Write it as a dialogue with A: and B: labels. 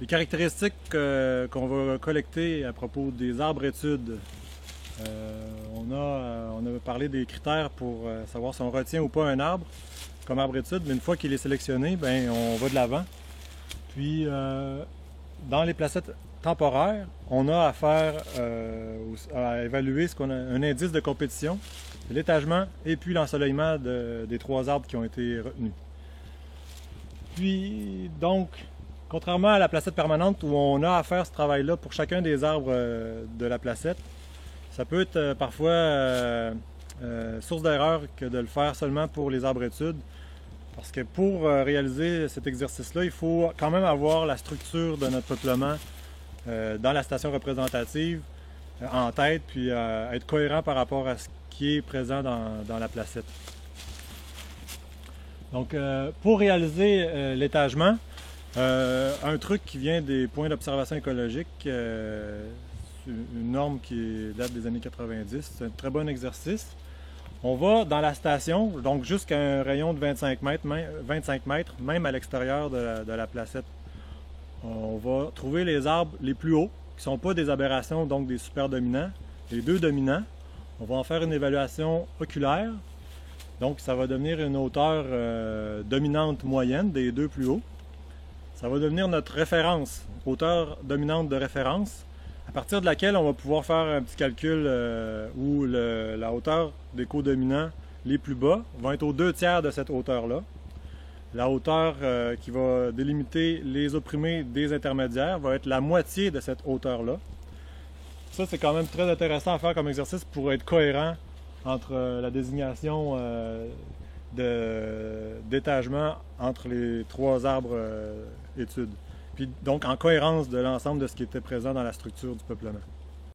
A: Les caractéristiques qu'on va collecter à propos des arbres études. On a parlé des critères pour savoir si on retient ou pas un arbre comme arbre étude, mais une fois qu'il est sélectionné, ben, on va de l'avant. Puis, dans les placettes temporaires, on a à faire, à évaluer un indice de compétition, l'étagement et puis l'ensoleillement des trois arbres qui ont été retenus. Puis, donc, contrairement à la placette permanente où on a à faire ce travail-là pour chacun des arbres de la placette, ça peut être parfois source d'erreur que de le faire seulement pour les arbres études. Parce que pour réaliser cet exercice-là, il faut quand même avoir la structure de notre peuplement dans la station représentative en tête, puis être cohérent par rapport à ce qui est présent dans la placette. Donc, pour réaliser l'étagement, un truc qui vient des points d'observation écologique, une norme qui date des années 90, c'est un très bon exercice. On va dans la station, donc jusqu'à un rayon de 25 mètres, même à l'extérieur de la placette. On va trouver les arbres les plus hauts, qui ne sont pas des aberrations, donc des super dominants, les deux dominants. On va en faire une évaluation oculaire, donc ça va devenir une hauteur dominante moyenne des deux plus hauts. Ça va devenir notre référence, hauteur dominante de référence, à partir de laquelle on va pouvoir faire un petit calcul où la hauteur des codominants les plus bas vont être aux 2/3 de cette hauteur-là. La hauteur qui va délimiter les opprimés des intermédiaires va être la moitié de cette hauteur-là. Ça, c'est quand même très intéressant à faire comme exercice pour être cohérent entre la désignation d'étagement entre les trois arbres études. Puis donc en cohérence de l'ensemble de ce qui était présent dans la structure du peuplement.